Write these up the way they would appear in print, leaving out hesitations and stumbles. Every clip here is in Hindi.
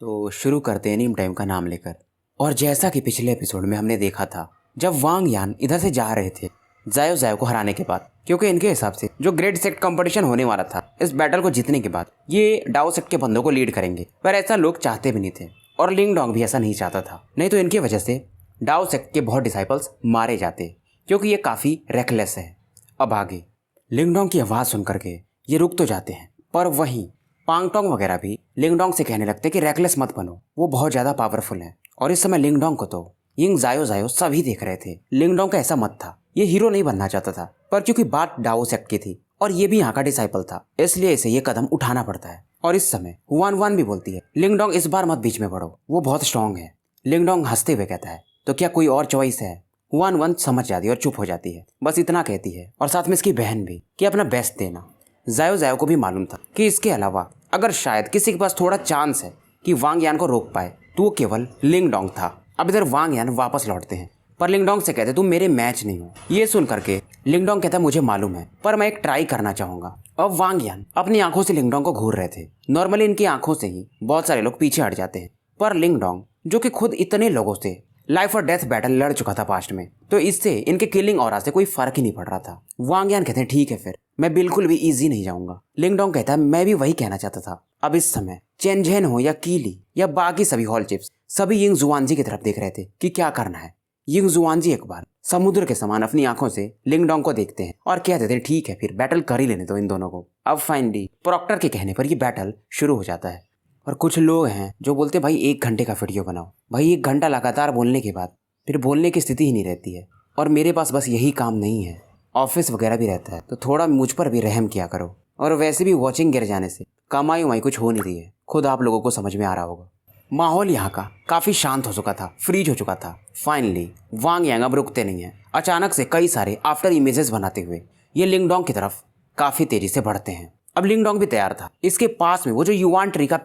तो शुरू करते हैं नीम टाइम का नाम लेकर। और जैसा कि पिछले एपिसोड में हमने देखा था, जब वांग यान इधर से जा रहे थे जायो जायो को हराने के बाद, क्योंकि इनके हिसाब से जो ग्रेट सेक्ट कंपटीशन होने वाला था, इस बैटल को जीतने के बाद ये डाओ सेक्ट के बंदों को लीड करेंगे, पर ऐसा लोग चाहते भी नहीं थे और लिंग डोंग भी ऐसा नहीं चाहता था। नहीं तो इनकी वजह से डाओ सेक्ट के बहुत डिसाइपल्स मारे जाते, क्योंकि ये काफ़ी रेकलेस है। अब आगे लिंगडोंग की आवाज़ सुन करके ये रुक तो जाते हैं, पर वहीं पांगटोंग वगैरह भी लिंगडोंग से कहने लगते कि रेकलेस मत बनो, वो बहुत ज़्यादा पावरफुल है। और इस समय लिंगडोंग को तो यिंग जायो जायो सभी देख रहे थे। लिंगडोंग का ऐसा मत था, ये हीरो नहीं बनना चाहता था, पर क्योंकि बात डाओ सेक्ट की थी और ये भी यहाँ का डिसाइपल था, इसलिए इसे ये कदम उठाना पड़ता है। और इस समय हुआन वान भी बोलती है, लिंगडोंग इस बार मत बीच में पड़ो, वो बहुत स्ट्रांग है। लिंगडोंग हंसते हुए कहता है, तो क्या कोई और चॉइस है? हुआन वन समझ जाती है और चुप हो जाती है, बस इतना कहती है। और साथ में इसकी बहन भी कि अपना बेस्ट देना। जायो जायो को भी मालूम था कि इसके अलावा अगर शायद किसी के पास थोड़ा चांस है कि वांग यान को रोक पाए, तो वो केवल लिंगडोंग था। अब इधर वांग यान वापस लौटते हैं, पर लिंगडोंग से कहते तुम मेरे मैच नहीं हो। ये सुन करके लिंगडोंग कहता मुझे मालूम है, पर मैं एक ट्राई करना चाहूंगा। अब वांग यान अपनी आंखों से लिंगडोंग को घूर रहे थे। नॉर्मली इनकी आंखों से ही बहुत सारे लोग पीछे हट जाते हैं, पर लिंगडोंग जो कि खुद इतने लोगों से लाइफ और डेथ बैटल लड़ चुका था पास्ट में, तो इससे इनके किलिंग ऑरा से कोई फर्क ही नहीं पड़ रहा था। वांग यान कहते हैं ठीक है, फिर मैं बिल्कुल भी इजी नहीं जाऊंगा। लिंगडोंग कहता है मैं भी वही कहना चाहता था। अब इस समय चेनझेन हो या कीली या बाकी सभी हॉल चिप्स सभी यिंग जुआनजी की तरफ देख रहे थे कि क्या करना है। यिंग जुआनजी एक बार समुद्र के समान अपनी आंखों से लिंगडोंग को देखते हैं और कहते थे ठीक है, फिर बैटल कर ही लेने दो इन दोनों को। अब फाइनली प्रॉक्टर के कहने पर यह बैटल शुरू हो जाता है। और कुछ लोग हैं जो बोलते भाई 1 घंटे का वीडियो बनाओ। भाई 1 घंटा लगातार बोलने के बाद फिर बोलने की स्थिति ही नहीं रहती है, और मेरे पास बस यही काम नहीं है, ऑफिस वगैरह भी रहता है, तो थोड़ा मुझ पर भी रहम किया करो। और वैसे भी वॉचिंग गिर जाने से कमाई उमाई कुछ हो नहीं रही है, खुद आप लोगों को समझ में आ रहा होगा। माहौल यहाँ का काफ़ी शांत हो चुका था, फ्रीज हो चुका था। फाइनली वांग यांग अब रुकते नहीं हैं। अचानक से कई सारे आफ्टर इमेजेस बनाते हुए ये लिंगडोंग की तरफ काफ़ी तेज़ी से बढ़ते हैं। अब लिंगडोंग भी तैयार था। इसके पास में वो जो युआन ट्री का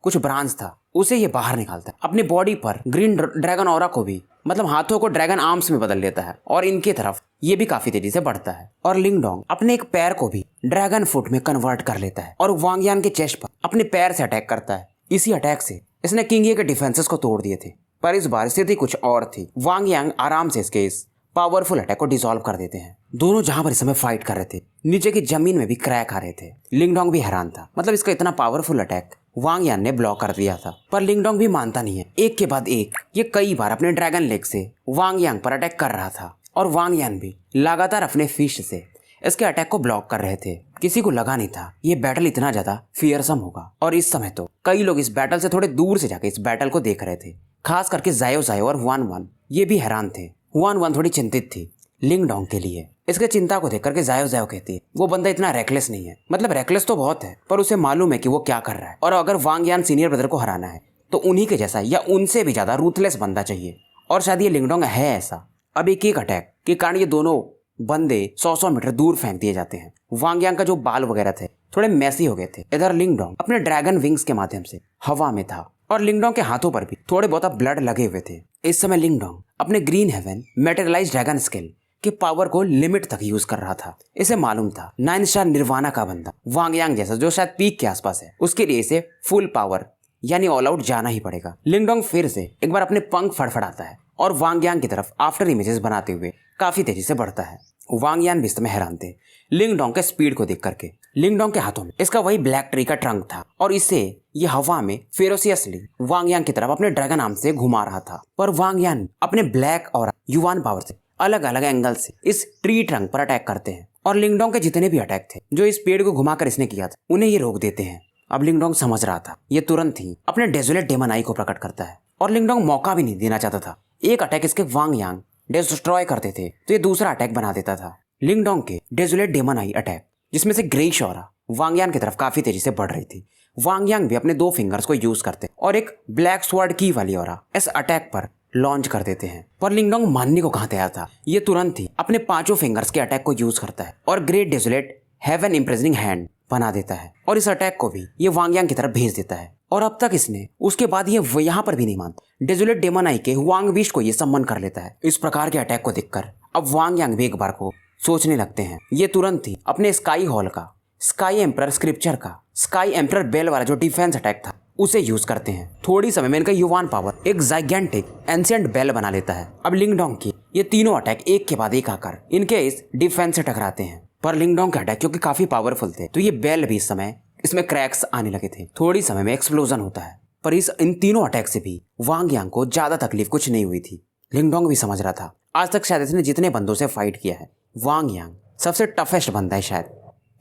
कुछ ब्रांच था, उसे ये बाहर निकालता है। अपनी बॉडी पर ग्रीन ड्रैगन ऑरा को भी, मतलब हाथों को ड्रैगन आर्म्स में बदल लेता है और इनकी तरफ ये भी काफी तेजी से बढ़ता है। और लिंगडोंग अपने एक पैर को भी ड्रैगन फुट में कन्वर्ट कर लेता है और वांग यान के चेस्ट पर अपने पैर से अटैक करता है। इसी अटैक से इसने किंग ये के डिफेंसेस को तोड़ दिए थे, पर इस बार स्थिति कुछ और थी। वांग यांग आराम से इसके इस पावरफुल अटैक को डिसॉल्व कर देते हैं। दोनों जहां पर इस समय फाइट कर रहे थे, नीचे की जमीन में भी क्रैक आ रहे थे। लिंगडोंग भी हैरान था, मतलब इसका इतना पावरफुल अटैक वांग यान ने ब्लॉक कर दिया था। पर लिंगडोंग भी मानता नहीं है। एक के बाद एक ये कई बार अपने ड्रैगन लेग से वांग यांग पर अटैक कर रहा था, और वांग यान भी लगातार अपने फिश से इसके अटैक को ब्लॉक कर रहे थे। किसी को लगा नहीं था ये बैटल इतना ज्यादा फियरसम होगा। और इस समय तो कई लोग इस बैटल से थोड़े दूर से जाके इस बैटल को देख रहे थे, खास करके जायो जायो और हुआन वन ये भी हैरान थे। हुआन वन थोड़ी चिंतित थी लिंगडोंग के लिए। इसके चिंता को देख करके जायो जायो कहती है वो बंदा इतना रेकलेस नहीं है, मतलब रेकलेस तो बहुत है, पर उसे मालूम है कि वो क्या कर रहा है। और अगर वांग यान सीनियर ब्रदर को हराना है तो उन्हीं के जैसा या उनसे भी ज्यादा रूथलेस बंदा चाहिए, और शायद ये लिंगडोंग है ऐसा। अब एक एक अटैक के कारण ये दोनों बंदे 100-100 मीटर दूर फेंक दिए जाते हैं। वांग यांग का जो बाल वगैरह थे थोड़े मैसी हो गए थे। इधर लिंगडोंग अपने ड्रैगन विंग्स के माध्यम से हवा में था, और लिंगडोंग के हाथों पर भी थोड़े बहुत ब्लड लगे हुए थे। इस समय लिंगडोंग अपने ग्रीन हेवन मेटेरियलाइज्ड ड्रैगन स्किल के पावर को लिमिट तक यूज कर रहा था। इसे मालूम था 9 स्टार निर्वाणा का बंदा वांग यांग जैसा जो शायद पीक के आसपास है, उसके लिए इसे फुल पावर यानी ऑल आउट जाना ही पड़ेगा। लिंगडोंग फिर से एक बार अपने पंख फड़फड़ाता है और वांग यांग की तरफ आफ्टर इमेजेस बनाते हुए काफी तेजी से बढ़ता है। वांग यान भी इस समय हैरान थे लिंगडोंग के स्पीड को देख करके। लिंगडोंग के हाथों में इसका वही ब्लैक ट्री का ट्रंक था, और इसे ये हवा में फेरोसियसली वांग यांग की तरफ अपने ड्रैगन आर्म से घुमा रहा था। पर वांग यान अपने ब्लैक और युआन पावर से अलग अलग एंगल से इस ट्री ट्रंक पर अटैक करते हैं, और लिंगडोंग के जितने भी अटैक थे जो इस पेड़ को घुमाकर इसने किया था, उन्हें ये रोक देते हैं। अब लिंगडोंग समझ रहा था, ये तुरंत ही अपने डेजोलेट डेमन आई को प्रकट करता है, और लिंगडोंग मौका भी नहीं देना चाहता था। एक अटैक इसके वांग यांग डिस्ट्रॉय करते थे तो ये दूसरा अटैक बना देता था। लिंगडोंग के डेजोलेट डेमन आई अटैक, जिसमें से ग्रेइश ऑरा वांग यान की तरफ काफी तेजी से बढ़ रही थी। वांग यांग भी अपने 2 फिंगर्स को यूज करते और एक ब्लैक स्वॉर्ड की वाली ऑरा इस अटैक पर लॉन्च कर देते हैं। पर लिंगडोंग मानने को कहां तैयार था। ये तुरंत ही अपने 5 फिंगर्स के अटैक को यूज करता है और ग्रेट डेजोलेट हेवन इम्प्रेजनिंग हैंड बना देता है, और इस अटैक को भी ये वांग यांग की तरफ भेज देता है। और अब तक इसने उसके बाद ये यहाँ पर भी नहीं मानता। डेजोलेट डेमन आई के हुआंग विश को ये सम्मन कर लेता है। इस प्रकार के अटैक को देखकर अब वांग यांग भी एक बार को सोचने लगते हैं। ये तुरंत ही अपने स्काई हॉल का, स्काई एम्परर स्क्रिप्चर का, स्काई एम्परर बेल वाला जो डिफेंस अटैक था उसे यूज करते हैं। थोड़ी समय में इनका युवान पावर एक जाइगेंटिक एंशिएंट बेल बना लेता है। अब लिंगडोंग की ये तीनों अटैक एक के बाद एक आकर इनके इस डिफेंस से टकराते हैं, पर लिंगडोंग के अटैक क्योंकि काफी पावरफुल थे तो ये बेल भी इस समय इसमें क्रैक्स आने लगे थे। थोड़ी समय में एक्सप्लोजन होता है, पर इन तीनों अटैक से भी वांग यांग को ज्यादा तकलीफ कुछ नहीं हुई थी। लिंगडोंग भी समझ रहा था आज तक शायद इसने जितने बंदों से फाइट किया है वांग यांग सबसे टफेस्ट बंदा है शायद।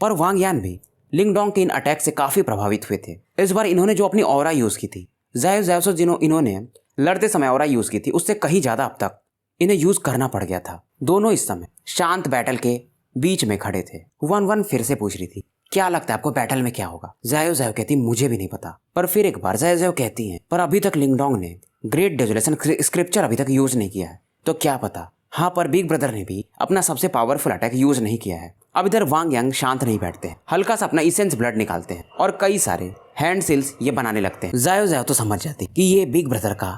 पर वांग यान भी लिंगडोंग के इन अटैक से काफी प्रभावित हुए थे। इस बार इन्होंने जो अपनी ऑरा यूज की थी, जायो जायो से इन्होंने लड़ते समय ऑरा यूज की थी, उससे कहीं ज्यादा अब तक इन्हें यूज करना पड़ गया था। दोनों इस समय शांत बैटल के बीच में खड़े थे। वन वन फिर से पूछ रही थी क्या लगता है आपको बैटल में क्या होगा। जायो जायो कहती मुझे भी नहीं पता। पर फिर एक बार जायो जायो कहती है पर अभी तक लिंगडोंग ने ग्रेट डेजोलेशन स्क्रिप्चर अभी तक यूज नहीं किया है, तो क्या पता। हाँ, पर बिग ब्रदर ने भी अपना सबसे पावरफुल अटैक यूज नहीं किया है। अब इधर वांग यांग शांत नहीं बैठते हैं, हल्का सा अपना इसेंस ब्लड निकालते हैं और कई सारे हैंड सील्स ये बनाने लगते हैं। जायो जायो तो समझ जाती कि ये बिग ब्रदर का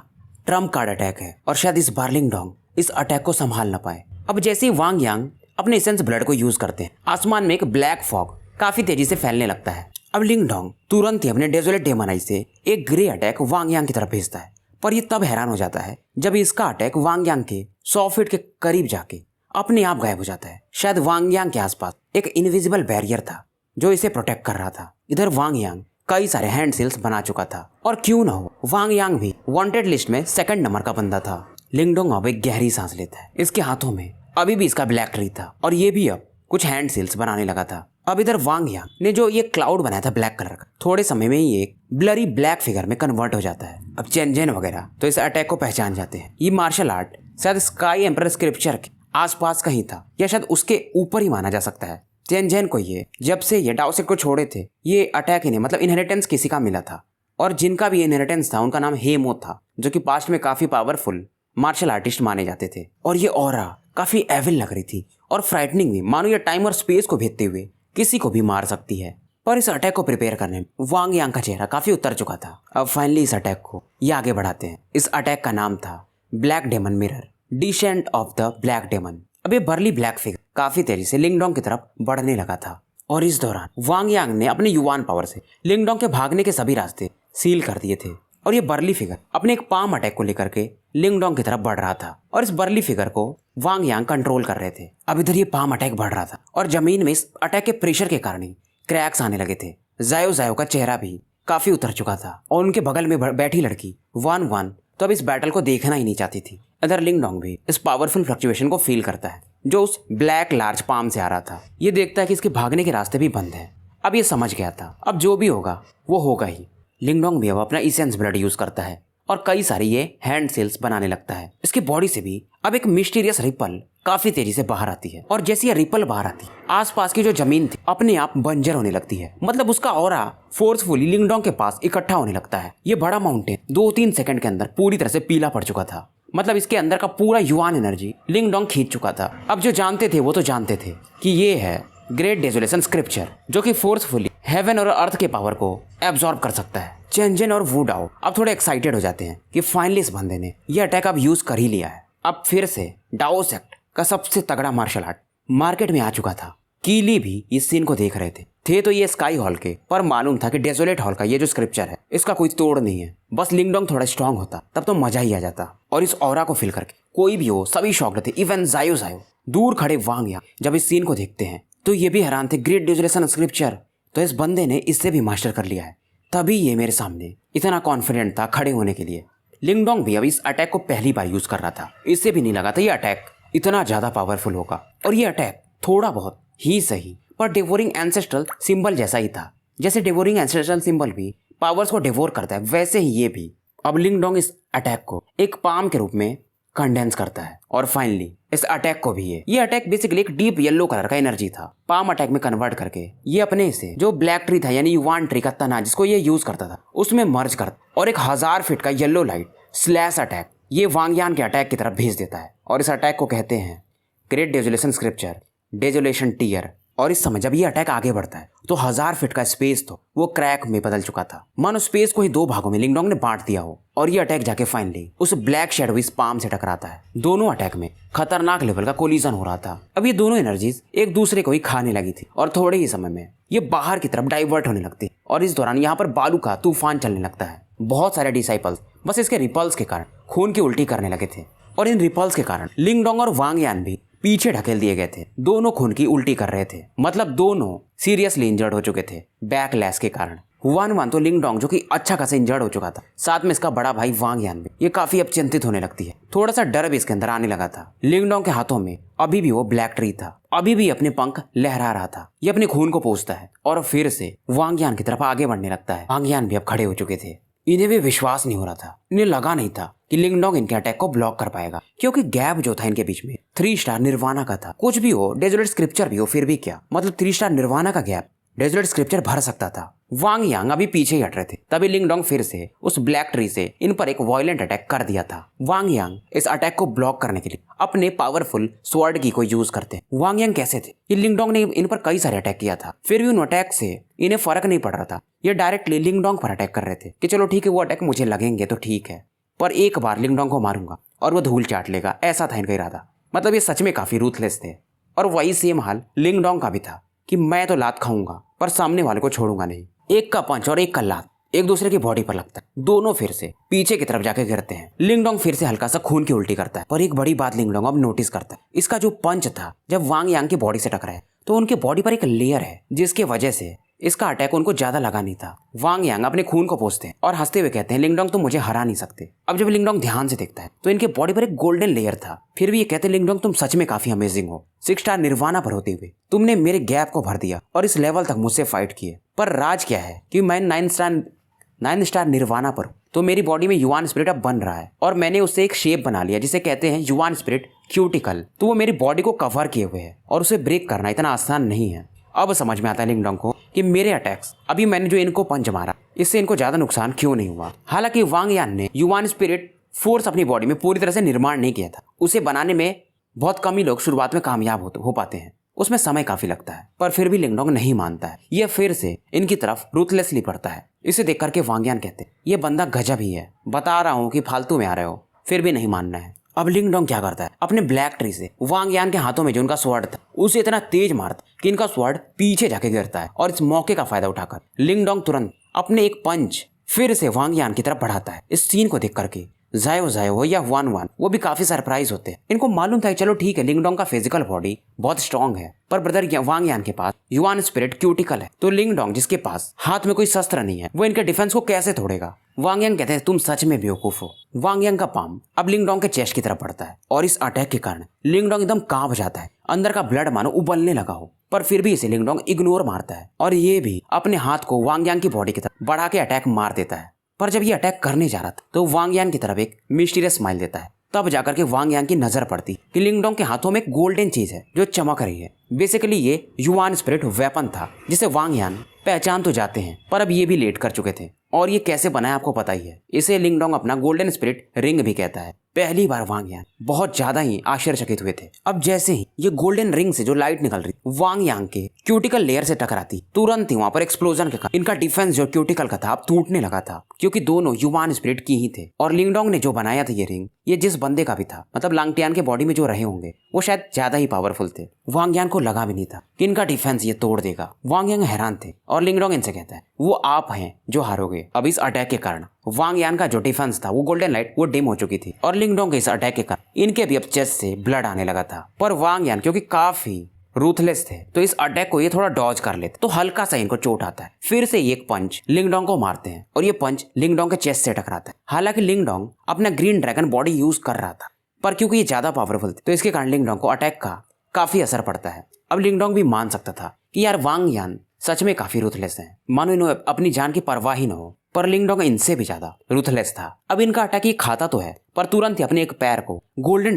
ट्रम्प कार्ड अटैक है और शायद इस बार लिंगडोंग इस अटैक को संभाल न पाए। अब जैसे ही वांग यांग अपने इसेंस ब्लड को यूज करते हैं, आसमान में एक ब्लैक फॉग काफी तेजी से फैलने लगता है। अब लिंगडोंग तुरंत ही अपने डेजोलेट डेमन आई से एक ग्रे अटैक वांग यांग की तरफ भेजता है, पर ये तब हैरान हो जाता है जब इसका अटैक वांग यांग के 100 फीट के करीब जाके अपने आप गायब हो जाता है। शायद वांग यांग के आसपास एक इनविजिबल बैरियर था जो इसे प्रोटेक्ट कर रहा था। इधर वांग यांग कई सारे हैंड सील्स बना चुका था और क्यों ना हो वांग यांग भी वांटेड लिस्ट में 2nd नंबर का बंदा था। लिंगडोंग अब एक गहरी सांस लेता है। इसके हाथों में अभी भी इसका ब्लैक ट्री था और ये भी अब कुछ हैंड सील्स बनाने लगा था। अब इधर वांग यांग ने जो ये क्लाउड बनाया था ब्लैक कलर का, थोड़े समय में ही एक ब्लरी ब्लैक फिगर में कन्वर्ट हो जाता है। अब चेन जेन वगैरह तो इस अटैक को पहचान जाते हैं। ये मार्शल आर्ट शायद स्काई एम्पर स्क्रिप्चर के आसपास कहीं था या शायद उसके ऊपर ही माना जा सकता है। चेन जेन को ये जब से ये डाओसेट को छोड़े थे ये अटैक इन्हें मतलब इनहेरिटेंस किसी का मिला था और जिनका भी इनहेरिटेंस था उनका नाम हेमो था, जो कि पास्ट में काफी पावरफुल मार्शल आर्टिस्ट माने जाते थे। और ये ऑरा काफी एविल लग रही थी और फ्राइटनिंग भी, मानो ये टाइम और स्पेस को भेदते हुए किसी को भी मार सकती है। पर इस अटैक को प्रिपेयर करने में वांग यांग का चेहरा काफी उतर चुका था। अब फाइनली इस अटैक को ये आगे बढ़ाते हैं। इस अटैक का नाम था black demon mirror, descent of the black demon. अब ये बर्ली ब्लैक फिगर काफी तेजी से लिंगडोंग की तरफ बढ़ने लगा था और इस दौरान वांग यांग ने अपने युवान पावर से लिंगडोंग के भागने के सभी रास्ते सील कर दिए थे और ये बर्ली फिगर अपने एक पाम अटैक को लेकर के लिंगडोंग की तरफ बढ़ रहा था और इस बर्ली फिगर को वांग यांग कंट्रोल कर रहे थे। अब इधर ये पाम अटैक बढ़ रहा था और जमीन में इस अटैक के प्रेशर के कारण ही क्रैक्स आने लगे थे। जायो जायो का चेहरा भी काफी उतर चुका था और उनके बगल में बैठी लड़की वन वन तो अब इस बैटल को देखना ही नहीं चाहती थी। इधर लिंगडोंग भी इस पावरफुल फ्लक्चुएशन को फील करता है जो उस ब्लैक लार्ज पाम से आ रहा था। ये देखता है कि इसके भागने के रास्ते भी बंद हैं। अब ये समझ गया था अब जो भी होगा वो होगा ही। लिंगडोंग भी अब अपना इसेंस ब्लड यूज करता है और कई सारी ये हैंड सेल्स बनाने लगता है। इसकी बॉडी से भी अब एक मिस्टीरियस रिपल काफी तेजी से बाहर आती है और जैसे ये रिपल बाहर आती है आसपास की जो जमीन थी अपने आप बंजर होने लगती है। मतलब उसका ऑरा फोर्सफुली लिंगडोंग के पास इकट्ठा होने लगता है। ये बड़ा माउंटेन 2-3 सेकंड के अंदर पूरी तरह से पीला पड़ चुका था। मतलब इसके अंदर का पूरा युवान एनर्जी लिंगडोंग खींच चुका था। अब जो जानते थे वो तो जानते थे कि ये है ग्रेट डेजोलेशन स्क्रिप्चर जो कि फोर्सफुली हेवन और अर्थ के पावर को एब्जॉर्ब कर सकता है। चेंजन और वुडाओ अब थोड़े एक्साइटेड हो जाते हैं कि फाइनली इस बंदे ने ये अटैक अब यूज कर ही लिया है। अब फिर से डाओसेक्ट का सबसे तगड़ा मार्शल आर्ट मार्केट में आ चुका था। कीली भी इस सीन को देख रहे थे तो ये स्काई हॉल के, पर मालूम था कि डेजोलेट हॉल का ये जो स्क्रिप्चर है इसका कोई तोड़ नहीं है। बस लिंगडोंग थोड़ा स्ट्रांग होता तब तो मजा ही आ जाता। और इस ऑरा को फील करके कोई भी हो सभी शॉक्ड थे, इवन जायो जायो। दूर खड़े वांग यांग जब इस सीन को देखते हैं तो ये भी हैरान थे। ग्रेट डेजोलेशन स्क्रिप्चर तो इस बंदे ने इससे भी मास्टर कर लिया है, तभी ये मेरे सामने इतना कॉन्फिडेंट था खड़े होने के लिए। लिंगडोंग भी अब इस अटैक को पहली बार यूज कर रहा था। इससे भी नहीं लगा था ये अटैक इतना ज्यादा पावरफुल होगा। और ये अटैक थोड़ा बहुत ही सही पर डिवोरिंग एंसेस्ट्रल सिंबल जैसा ही था। जैसे डिवोरिंग एंसेस्ट्रल सिंबल भी पावर्स को डिवोर करता है वैसे ही ये भी। अब लिंगडोंग इस अटैक को एक पाम के रूप में कंडेंस करता है और फाइनली इस अटैक को भी ये अटैक बेसिकली एक डीप येलो कलर का एनर्जी था पाम अटैक में कन्वर्ट करके ये अपने से जो ब्लैक ट्री था यानी युवान ट्री का तना जिसको ये यूज करता था उसमें मर्ज कर और 1000 फीट का येलो लाइट स्लैश अटैक ये वांग यान के अटैक की तरफ भेज देता है। और इस अटैक को कहते हैं ग्रेट डेजोलेशन स्क्रिप्चर, डेजोलेशन टीयर। और इस समय जब ये अटैक आगे बढ़ता है तो 1000 फीट का स्पेस तो वो क्रैक में बदल चुका था, मानो स्पेस को ही 2 भागों में लिंगडोंग ने बांट दिया हो। और ये अटैक जाके फाइनली उस ब्लैक शैडो इस पाम से टकराता है। दोनों अटैक में खतरनाक लेवल का कोलिजन हो रहा था। अब ये दोनों एनर्जीज एक दूसरे को ही खाने लगी थी और थोड़े ही समय में ये बाहर की तरफ डाइवर्ट होने लगती और इस दौरान यहाँ पर बालू का तूफान चलने लगता है। बहुत सारे डिसाइपल्स बस इसके रिपल्स के कारण खून की उल्टी करने लगे थे और इन रिपल्स के कारण लिंगडोंग और वांग यान भी पीछे ढकेल दिए गए थे। दोनों खून की उल्टी कर रहे थे, मतलब दोनों सीरियसली इंजर्ड हो चुके थे बैकलैश के कारण। हुआन वान तो लिंगडोंग जो कि अच्छा खासा इंजर्ड हो चुका था, साथ में इसका बड़ा भाई वांग यान भी। ये काफी अब चिंतित होने लगती है। थोड़ा सा डर भी इसके अंदर आने लगा था। लिंगडोंग के हाथों में अभी भी वो ब्लैक ट्री था, अभी भी अपने पंख लहरा रहा था। ये अपने खून को पोंछता है और फिर से वांग यान की तरफ आगे बढ़ने लगता है। वांग यान भी अब खड़े हो चुके थे। इन्हें भी विश्वास नहीं हो रहा था, इन्हें लगा नहीं था कि लिंगडोंग इनके अटैक को ब्लॉक कर पाएगा, क्योंकि गैप जो था इनके बीच में 3 स्टार निर्वाणा का था। कुछ भी हो, डेजोलेट स्क्रिप्चर भी हो, फिर भी क्या मतलब 3 स्टार निर्वाणा का गैप डेजोलेट स्क्रिप्चर भर सकता था। वांग यांग अभी पीछे ही हट रहे थे, तभी लिंगडोंग फिर से उस ब्लैक ट्री से इन पर एक वायलेंट अटैक कर दिया था। वांग यांग इस अटैक को ब्लॉक करने के लिए अपने पावरफुल स्वॉर्ड की को यूज करते हैं। वांग यांग कैसे थे? ये लिंगडोंग ने इन पर कई सारे अटैक किया था, फिर भी उन अटैक से इन्हें फर्क नहीं पड़ रहा था। ये डायरेक्टली लिंगडोंग पर अटैक कर रहे थे कि चलो ठीक है, वो अटैक मुझे लगेंगे तो ठीक है, पर एक बार लिंगडोंग को मारूंगा और वो धूल चाट लेगा, ऐसा था इनका इरादा। मतलब ये सच में काफी रूथलेस थे। और वही सेम हाल लिंगडोंग का भी था कि मैं तो लात खाऊंगा पर सामने वाले को छोड़ूंगा नहीं। एक का पंच और एक का लात एक दूसरे की बॉडी पर लगता है, दोनों फिर से पीछे की तरफ जाके गिरते हैं। लिंगडोंग फिर से हल्का सा खून की उल्टी करता है, पर एक बड़ी बात लिंगडोंग अब नोटिस करता है। इसका जो पंच था जब वांग यांग की बॉडी से टकराया तो उनके बॉडी पर एक लेयर है, जिसके वजह से इसका अटैक उनको ज्यादा लगा नहीं था। वांग यांग अपने खून को पोंछते हैं और हंसते हुए कहते हैं, लिंगडोंग तुम मुझे हरा नहीं सकते। अब जब लिंगडोंग ध्यान से देखता है तो इनके बॉडी पर एक गोल्डन लेयर था। फिर भी ये कहते हैं, लिंगडोंग तुम सच में काफी अमेजिंग हो। 6 स्टार निर्वाणा पर होते हुए तुमने मेरे गैप को भर दिया और इस लेवल तक मुझसे फाइट किए। पर राज क्या है कि मैं 9 स्टार निर्वाणा पर हूं, तो मेरी बॉडी में युवान स्पिरिट अब बन रहा है और मैंने उससे एक शेप बना लिया जिसे कहते हैं युवान स्पिरिट क्यूटिकल। तो वो मेरी बॉडी को कवर किए हुए है और उसे ब्रेक करना इतना आसान नहीं है। अब समझ में आता है लिंगडोंग को कि मेरे अटैक्स, अभी मैंने जो इनको पंच मारा, इससे इनको ज्यादा नुकसान क्यों नहीं हुआ। हालांकि वांग यान ने युवान स्पिरिट फोर्स अपनी बॉडी में पूरी तरह से निर्माण नहीं किया था। उसे बनाने में बहुत कम ही लोग शुरुआत में कामयाब हो पाते हैं, उसमें समय काफी लगता है। पर फिर भी लिंगडोंग नहीं मानता है, यह फिर से इनकी तरफ रूथलेसली पड़ता है। इसे देख करके वांग यान कहते हैं, ये बंदा गजब ही है, बता रहा हूँ कि फालतू में आ रहे हो, फिर भी नहीं मानना है। अब लिंगडोंग क्या करता है, अपने ब्लैक ट्री से वांग यान के हाथों में जो उनका स्वॉर्ड था उसे इतना तेज मारता कि इनका स्वॉर्ड पीछे जाके गिरता है। और इस मौके का फायदा उठाकर लिंगडोंग तुरंत अपने एक पंच फिर से वांग यान की तरफ बढ़ाता है। इस सीन को देख करके जायो या हुआन वान वो भी काफी सरप्राइज होते हैं। इनको मालूम था चलो ठीक है, लिंगडोंग का फिजिकल बॉडी बहुत स्ट्रांग है, पर ब्रदर वांग यान के पास युवान स्पिरिट क्यूटिकल है, तो लिंगडोंग जिसके पास हाथ में कोई शस्त्र नहीं है वो इनके डिफेंस को कैसे तोड़ेगा। वांग यांग कहते हैं, तुम सच में बेवकूफ हो। वांग यांग का पाम अब लिंगडोंग के चेस्ट की तरफ बढ़ता है और इस अटैक के कारण लिंगडोंग एकदम कांप जाता है, अंदर का ब्लड मानो उबलने लगा हो। पर फिर भी इसे लिंगडोंग इग्नोर मारता है और ये भी अपने हाथ को वांग यांग की बॉडी की तरफ बढ़ा के अटैक मार देता है। पर जब ये अटैक करने जा रहा था तो वांग यान की तरफ एक मिस्टीरियस स्माइल देता है। तब जाकर के वांग यांग की नजर पड़ती कि लिंगडोंग के हाथों में एक गोल्डन चीज है जो चमक रही है। बेसिकली ये युवान स्पिरिट वेपन था जिसे वांग यान पहचान तो जाते हैं, पर अब ये भी लेट कर चुके थे। और ये कैसे बना है आपको पता ही है, इसे लिंगडोंग अपना गोल्डन स्पिरिट रिंग भी कहता है। पहली बार वांग यान बहुत ज्यादा ही आश्चर्यचकित हुए थे। अब जैसे ही ये गोल्डन रिंग से जो लाइट निकल रही वांग यांग के क्यूटिकल लेयर से टकराती, तुरंत ही वहां पर एक्सप्लोजन के कारण इनका डिफेंस जो क्यूटिकल का था अब टूटने लगा था, क्योंकि दोनों युवान स्पिरिट की ही थे। और लिंगडोंग ने जो बनाया था ये रिंग, ये जिस बंदे का भी था, मतलब लांगटियान के बॉडी में जो रहे होंगे वो शायद ज्यादा ही पावरफुल थे। वांग यान को लगा भी नहीं था कि इनका डिफेंस ये तोड़ देगा। वांग यांग हैरान थे और लिंगडोंग इनसे कहता है, वो आप हैं जो हारोगे। अब इस अटैक के कारण वांग यान का जो डिफेंस था वो गोल्डन लाइट वो डिम हो चुकी थी और लिंगडोंग के इस अटैक के कारण इनके भी अब चेस्ट से ब्लड आने लगा था। पर वांग यान क्योंकि काफी रूथलेस थे तो इस अटैक को ये थोड़ा डॉज कर लेते, तो हल्का सा इनको चोट आता है। फिर से एक पंच लिंगडोंग को मारते हैं और ये पंच लिंगडोंग के चेस्ट से टकराता है। हालांकि लिंगडोंग अपना ग्रीन ड्रैगन बॉडी यूज कर रहा था, पर क्योंकि ये ज्यादा पावरफुल थे तो इसके कारण लिंगडोंग को अटैक का काफी असर पड़ता है। अब लिंगडोंग भी मान सकता था कि यार वांग यान सच में काफी रूथलेस हैं, मानो इन्हें अपनी जान की परवाह ही न हो। पर लिंगडोंग इनसे भी ज्यादा रूथलेस था। अब इनका अटैक ये खाता तो है, पर तुरंत ही अपने एक पैर को ग्रीन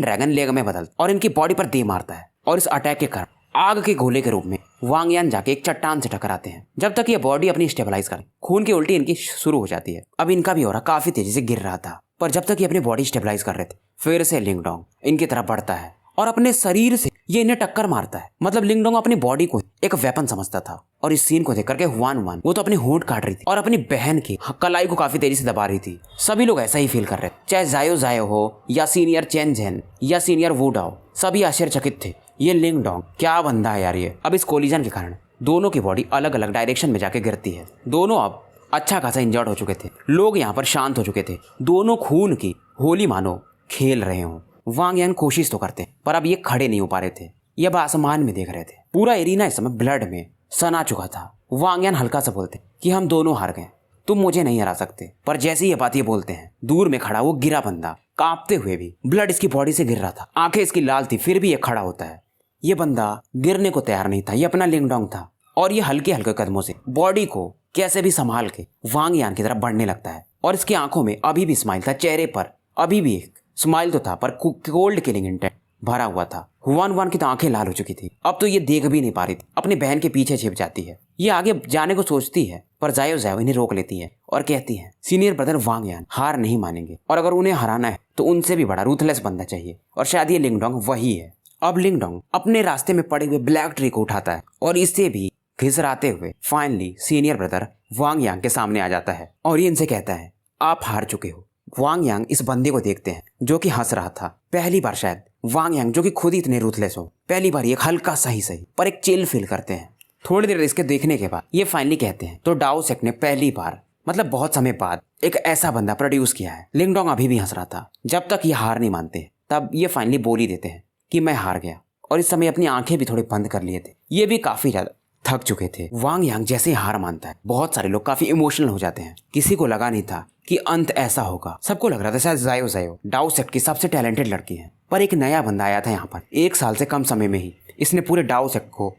ड्रैगन लेग में बदल और इनकी बॉडी पर दे मारता है। और इस अटैक के कारण आग के गोले के रूप में वांग यान जाके एक चट्टान से टकराते हैं। जब तक ये बॉडी अपनी स्टेबलाइज करे, खून की उल्टी इनकी शुरू हो जाती है। अब इनका भी हो रहा काफी तेजी से गिर रहा था, पर जब तक ये अपनी बॉडी स्टेबलाइज कर रहे थे, फिर से लिंगडोंग इनकी तरफ बढ़ता है और अपने शरीर से ये इन्हें टक्कर मारता है। मतलब लिंगडोंग अपनी बॉडी को एक वेपन समझता था। और इस सीन को देख करके हुआन वान वो तो अपने होंठ काट रही थी और अपनी बहन की कलाई को काफी तेजी से दबा रही थी। सभी लोग ऐसा ही फील कर रहे थे, चाहे जायो हो या सीनियर चेन जेन या सीनियर वू डाओ, सभी आश्चर्यचकित थे। ये लिंगडोंग क्या बंदा है यार ये। अब इस कोलिजन के कारण दोनों की बॉडी अलग अलग डायरेक्शन में जाके गिरती है। दोनों अब अच्छा खासा इंजर्ड हो चुके थे। लोग यहाँ पर शांत हो चुके थे। दोनों खून की होली मानो खेल रहे हों। वांग यान कोशिश तो करते पर अब ये खड़े नहीं हो पा रहे थे। ये अब आसमान में देख रहे थे। पूरा एरिना इस समय ब्लड में सना चुका था। वांग यान हल्का सा बोलते कि हम दोनों हार गए, तुम मुझे नहीं हरा सकते। पर जैसे ही ये बात ये बोलते हैं, दूर में खड़ा वो गिरा बंदा कांपते हुए भी, ब्लड इसकी बॉडी से गिर रहा था, आंखें इसकी लाल थी, फिर भी ये खड़ा होता है। ये बंदा गिरने को तैयार नहीं था। ये अपना लिंगडोंग था और ये हल्के हल्के कदमों से बॉडी को कैसे भी संभाल के वांग यान की तरफ बढ़ने लगता है। और इसकी आंखों में अभी भी स्माइल था, चेहरे पर अभी भी एक स्माइल तो था, पर कोल्ड किलिंग इंटेंट भरा हुआ था। हुआन वान की तो आंखें लाल हो चुकी थी। अब तो ये देख भी नहीं पा रही थी। अपनी बहन के पीछे छिप जाती है। ये आगे जाने को सोचती है, पर जायो जायो इन्हें रोक लेती है और कहती है सीनियर ब्रदर वांग यान हार नहीं मानेंगे, और अगर उन्हें हराना है तो उनसे भी बड़ा रूथलेस बंदा चाहिए, और शायद ये लिंगडोंग वही है। अब लिंगडोंग अपने रास्ते में पड़े हुए ब्लैक ट्री को उठाता है और इससे भी घिसराते हुए फाइनली सीनियर ब्रदर वांग यांग के सामने आ जाता है और ये इनसे कहता है आप हार चुके हो। वांग यांग इस बंदे को देखते हैं जो कि हंस रहा था। पहली बार शायद वांग यांग जो कि खुद ही इतने रूथलेस हो, पहली बार ये हल्का सही पर एक चिल फील करते हैं। थोड़ी देर इसके देखने के बाद ये फाइनली कहते हैं तो डाओ सेक्ट ने पहली बार मतलब बहुत समय बाद एक ऐसा बंदा प्रोड्यूस किया है। लिंगडोंग अभी भी हंस रहा था। जब तक ये हार नहीं मानते तब ये फाइनली बोल ही देते हैं कि मैं हार गया, और इस समय अपनी आंखें भी थोड़ी बंद कर लिए थे। ये भी काफी ज्यादा थक चुके थे। वांग यांग जैसे ही हार मानता है, बहुत सारे लोग काफी इमोशनल हो जाते हैं। किसी को लगा नहीं था कि अंत ऐसा होगा। सबको लग रहा था शायद जायो जायो डाओ सेक्ट की सबसे टैलेंटेड लड़की है, पर एक नया बंदा आया था यहाँ पर। 1 साल से कम समय में ही इसने पूरे डाओ सेक्ट को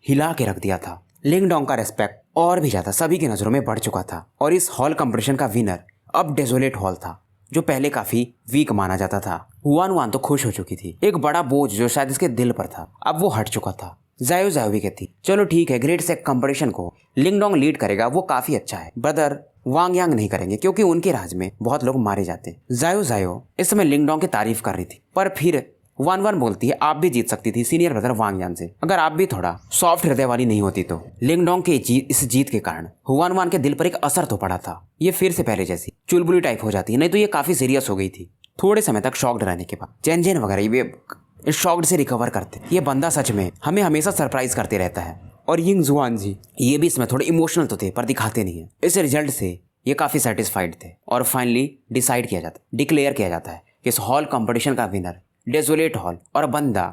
हिला के रख दिया था। लिंगडोंग का रेस्पेक्ट और भी ज्यादा सभी की नजरों में बढ़ चुका था, और इस हॉल कंपटीशन का विनर अब डेजोलेट हॉल था, जो पहले काफी वीक माना जाता था। हुआन वान तो खुश हो चुकी थी। एक बड़ा बोझ जो शायद इसके दिल पर था अब वो हट चुका था। जायो जायो भी कहती चलो ठीक है, ग्रेट सेक्ट कंपटीशन को लिंगडोंग लीड करेगा, वो काफी अच्छा है। ब्रदर वांग यांग नहीं करेंगे क्योंकि उनके राज में बहुत लोग मारे जाते। जायो जायो इस समय लिंगडोंग की तारीफ कर रही थी, पर फिर वान वान बोलती है आप भी जीत सकती थी सीनियर ब्रदर वांग यान से, अगर आप भी थोड़ा सॉफ्ट हृदय वाली नहीं होती तो। लिंगडोंग के इस जीत के कारण हुआन वान के दिल पर एक असर तो पड़ा था। ये फिर से पहले जैसी चुलबुली टाइप हो जाती है, नहीं तो ये काफी सीरियस हो गई थी। थोड़े समय तक शॉक्ड रहने के बाद चेन जेन वगैरह ये इस शॉक्ड से रिकवर करते। ये बंदा सच में हमें हमेशा सरप्राइज करते रहता है। और यिंग जुआन जी ये भी इसमें थोड़े इमोशनल तो थे, पर दिखाते नहीं है। इस रिजल्ट से ये काफी सेटिस्फाइड थे, और फाइनली डिक्लेयर किया जाता है कि इस हॉल कंपटीशन का विनर डेजोलेट हॉल और बंदा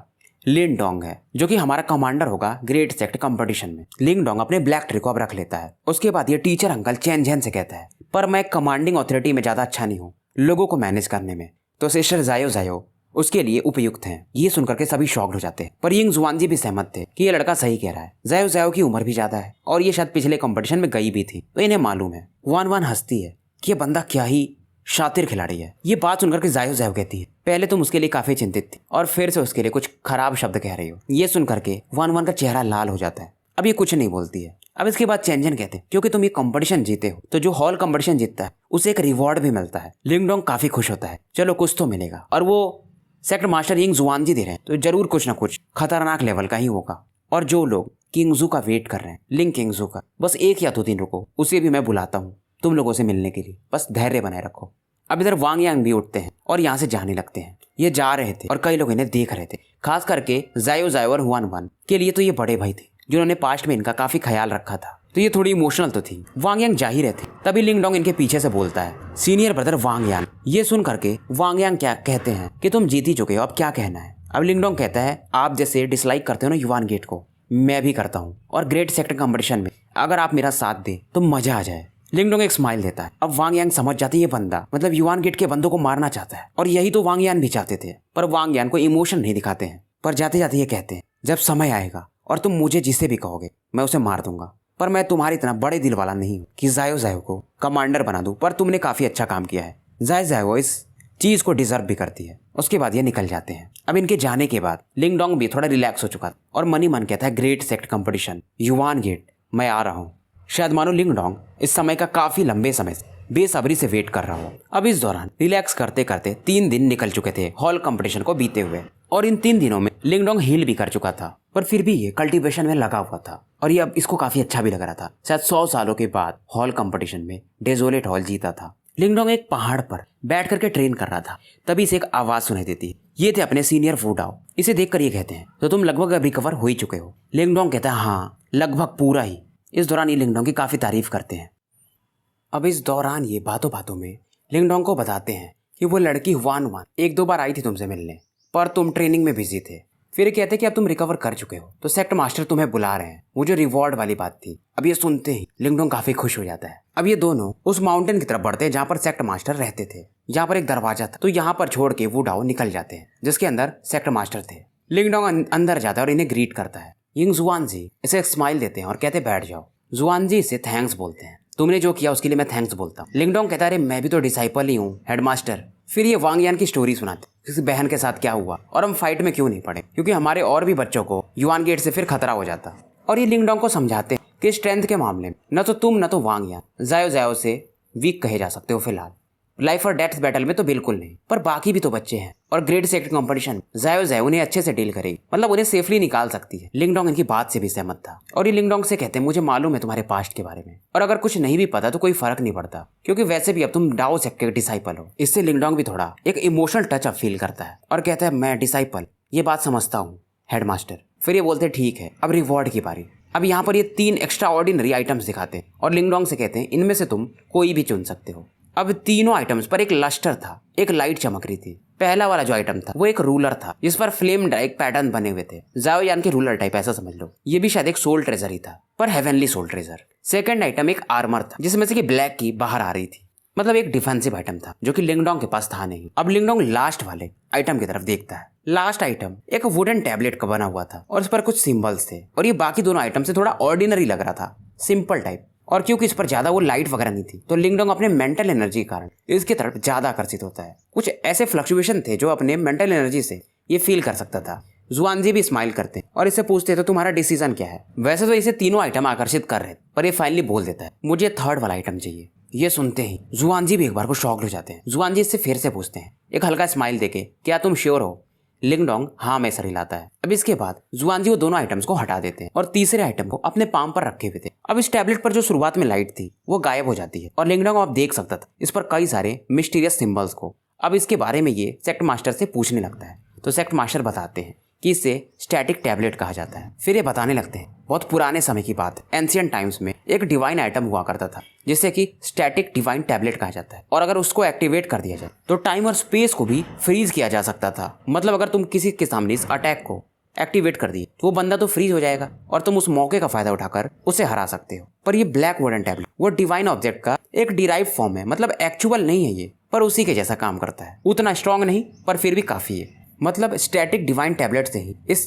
लिंगडोंग है, जो कि हमारा कमांडर होगा ग्रेट सेक्ट कंपटीशन में। लिंगडोंग अपने ब्लैक ट्री को अब रख लेता है। उसके बाद ये टीचर अंकल चेन जेन से कहता है पर मैं कमांडिंग ऑथोरिटी में ज्यादा अच्छा नहीं हूँ, लोगों को मैनेज करने में तो सिस्टर जायो जायो उसके लिए उपयुक्त हैं। ये सुनकर के सभी शॉक्ड हो जाते हैं, पर यिंग जुआन जी भी सहमत थे कि ये लड़का सही कह रहा है। जायो जायो की उम्र भी ज्यादा है और ये शायद पिछले कंपटीशन में गई भी थी, तो इन्हें मालूम है। वान वान हंसती है कि ये बंदा क्या ही शातिर खिलाड़ी है। ये बात सुनकर के जायो जायो कहती है पहले तुम उसके लिए काफी चिंतित थी और फिर से उसके लिए कुछ खराब शब्द कह रही हो। ये सुनकर के वान वान का चेहरा लाल हो जाता है। अब ये कुछ नहीं बोलती है। अब इसके बाद चेंजन कहते हैं क्योंकि तुम ये कंपटीशन जीते हो तो जो हॉल कंपटीशन जीतता है उसे एक रिवॉर्ड भी मिलता है। लिंगडोंग काफी खुश होता है, चलो कुछ तो मिलेगा, और वो सेक्ट मास्टर यिंग जुआन जी दे रहे हैं तो जरूर कुछ ना कुछ खतरनाक लेवल का ही होगा। और जो लोग किंगजू का वेट कर रहे हैं, लिंग किंगजू का, बस 1 या 2 दिन रुको, उसे भी मैं बुलाता हूँ तुम लोगों से मिलने के लिए, बस धैर्य बनाए रखो। अब इधर वांग यांग भी उठते हैं और यहाँ से जाने लगते हैं। ये जा रहे थे और कई लोग इन्हें देख रहे थे, खास करके जायो जायो और हुआन वान के लिए तो ये बड़े भाई थे जिन्होंने पास्ट में इनका काफी ख्याल रखा था, तो ये थोड़ी इमोशनल तो थी। वांग यांग जा ही रहे थे, तभी लिंगडोंग इनके पीछे से बोलता है सीनियर ब्रदर वांग यांग। ये सुन करके वांग यांग क्या कहते हैं कि तुम जीत ही चुके हो, अब क्या कहना है। अब लिंगडोंग कहता है आप जैसे डिसलाइक करते हो ना युवान गेट को, मैं भी करता हूँ, और ग्रेट सेक्टर कंपटीशन में अगर आप मेरा साथ दे तो मजा आ जाए। लिंगडोंग एक स्माइल देता है। अब वांग यांग समझ जाते ये बंदा मतलब युवान गेट के बंदों को मारना चाहता है, और यही तो वांग यान भी चाहते थे, पर वांग यान को इमोशन नहीं दिखाते हैं। पर जाते जाते ये कहते हैं जब समय आएगा और तुम मुझे जिसे भी कहोगे मैं उसे मार दूंगा, पर मैं तुम्हारी इतना बड़े दिल वाला नहीं हूँ कि जायो जायो को कमांडर बना दूं, पर तुमने काफी अच्छा काम किया है। जायो जायो इस चीज को डिजर्व भी करती है। उसके बाद ये निकल जाते हैं। अब इनके जाने के बाद लिंगडोंग भी थोड़ा रिलैक्स हो चुका था और मनी मन कहता है ग्रेट सेक्ट कंपटीशन युवान गेट मैं आ रहा हूँ। शायद मानो लिंगडोंग इस समय का काफी लंबे समय से बेसब्री से वेट कर रहा हो। अब इस दौरान रिलैक्स करते करते 3 दिन निकल चुके थे हॉल कंपटीशन को बीते हुए, और इन 3 दिनों में लिंगडोंग हील भी कर चुका था, पर फिर भी ये कल्टीवेशन में लगा हुआ था और ये अब इसको काफी अच्छा भी लग रहा था। शायद 100 सालों के बाद हॉल कंपटीशन में डेजोलेट हॉल जीता था। लिंगडोंग एक पहाड़ पर बैठ करके ट्रेन कर रहा था, तभी से एक आवाज सुनाई देती है। ये थे अपने सीनियर वू डाओ। इसे देखकर ये कहते हैं तो तुम लगभग अब रिकवर हो ही चुके हो। लिंगडोंग कहता है हाँ लगभग पूरा ही। इस दौरान ये लिंगडोंग की काफी तारीफ करते हैं। अब इस दौरान ये बातों बातों में लिंगडोंग को बताते हैं कि वो लड़की वान वान एक दो बार आई थी तुमसे मिलने, पर तुम ट्रेनिंग में बिजी थे। फिर कहते हैं कि अब तुम रिकवर कर चुके हो तो सेक्ट मास्टर तुम्हें बुला रहे हैं, वो जो रिवॉर्ड वाली बात थी। अब ये सुनते ही लिंगडोंग काफी खुश हो जाता है। अब ये दोनों उस माउंटेन की तरफ बढ़ते हैं जहाँ पर सेक्ट मास्टर रहते थे। यहाँ पर एक दरवाजा था तो यहाँ पर छोड़ के वो डाओ निकल जाते हैं जिसके अंदर सेक्ट मास्टर थे। लिंगडोंग अंदर जाता है और इन्हें ग्रीट करता है। यिंग जुआनजी इसे एक स्माइल देते हैं और कहते बैठ जाओ। जुआनजी इसे थैंक्स बोलते हैं, तुमने जो किया उसके लिए मैं थैंक्स बोलता हूँ। लिंगडोंग कहता है अरे मैं भी तो डिसाइपल ही हूँ हेडमास्टर। फिर ये वांग यान की स्टोरी सुनाते किसी बहन के साथ क्या हुआ और हम फाइट में क्यों नहीं पड़े, क्योंकि हमारे और भी बच्चों को युआन गेट से फिर खतरा हो जाता। और ये लिंगडोंग को समझाते हैं कि स्ट्रेंथ के मामले में न तो तुम न तो वांग यान जायो जायो से वीक कहे जा सकते हो फिलहाल। लाइफ और डेथ बैटल में तो बिल्कुल नहीं, पर बाकी भी तो बच्चे हैं और ग्रेट सेक्ट कंपटीशन जायो जायो उन्हें अच्छे से डील करेगी, मतलब उन्हें सेफली निकाल सकती है। लिंगडोंग इनकी बात से भी सहमत था और ये लिंगडोंग से कहते हैं मुझे मालूम है तुम्हारे पास्ट के बारे में, और अगर कुछ नहीं भी पता तो कोई फर्क नहीं पड़ता क्योंकि वैसे भी अब तुम डाओ सेक्ट के डिसाइपल हो। इससे लिंगडोंग भी थोड़ा एक इमोशनल टच अप फील करता है और कहता है मैं डिसाइपल ये बात समझता हूँ हेडमास्टर। फिर ये बोलते ठीक है अब रिवॉर्ड की बारी। अब यहाँ पर ये 3 एक्स्ट्रा ऑर्डिनरी आइटम्स दिखाते हैं और लिंगडोंग से कहते हैं इनमें से तुम कोई भी चुन सकते हो। अब तीनों आइटम्स पर एक लस्टर था, एक लाइट चमक रही थी। पहला वाला जो आइटम था वो एक रूलर था जिस पर फ्लेम डाइक पैटर्न बने हुए थे, जाओ यान के रूलर टाइप ऐसा समझ लो। ये भी शायद एक सोल ट्रेजर ही था, पर heavenly soul treasure. Second item एक आर्मर था जिसमें से कि ब्लैक की बाहर आ रही थी, मतलब एक डिफेंसिव आइटम था जो कि लिंगडोंग के पास था नहीं। अब लिंगडोंग लास्ट वाले आइटम की तरफ देखता है। लास्ट आइटम एक वुडन टैबलेट का बना हुआ था और इस पर कुछ सिंबल्स थे और ये बाकी दोनों आइटम से थोड़ा ऑर्डिनरी लग रहा था, सिंपल टाइप। और क्योंकि इस पर ज्यादा वो लाइट वगैरह नहीं थी तो लिंगडोंग अपने मेंटल एनर्जी के कारण इसकी तरफ ज्यादा आकर्षित होता है। कुछ ऐसे फ्लक्चुएशन थे जो अपने मेंटल एनर्जी से ये फील कर सकता था। जुआनजी भी स्माइल करते और इससे पूछते तो तुम्हारा डिसीजन क्या है। वैसे तो इसे तीनों आइटम आकर्षित कर रहे पर ये फाइनली बोल देता है मुझे थर्ड वाला आइटम चाहिए। ये सुनते ही जुआनजी भी एक बार को शॉक हो जाते हैं। जुआनजी इससे फिर से पूछते हैं एक हल्का स्माइल देके क्या तुम श्योर हो। लिंगडोंग हाँ में सर हिलाता है। अब इसके बाद जुआनजी वो दोनों आइटम्स को हटा देते हैं और तीसरे आइटम को अपने पाम पर रखे हुए थे। अब इस टैबलेट पर जो शुरुआत में लाइट थी वो गायब हो जाती है और लिंगडोंग अब देख सकता था इस पर कई सारे मिस्टीरियस सिंबल्स को। अब इसके बारे में ये सेक्ट मास्टर से पूछने लगता है तो सेक्ट मास्टर बताते हैं कि इसे स्टैटिक टैबलेट कहा जाता है। फिर ये बताने लगते हैं बहुत पुराने समय की बात, एंशिएंट टाइम्स में एक डिवाइन आइटम हुआ करता था जिसे कि स्टैटिक डिवाइन टैबलेट कहा जाता है, और अगर उसको एक्टिवेट कर दिया जाए तो टाइम और स्पेस को भी फ्रीज किया जा सकता था। मतलब अगर तुम किसी के सामने इस अटैक को एक्टिवेट कर दिए तो वो बंदा तो फ्रीज हो जाएगा और तुम उस मौके का फायदा उठाकर उसे हरा सकते हो। पर ये ब्लैक वुडन टैबलेट वो डिवाइन ऑब्जेक्ट का एक डिराइव फॉर्म है, मतलब एक्चुअल नहीं है ये, पर उसी के जैसा काम करता है। उतना स्ट्रांग नहीं पर फिर भी काफी है। मतलब स्टैटिक डिवाइन टैबलेट से ही इस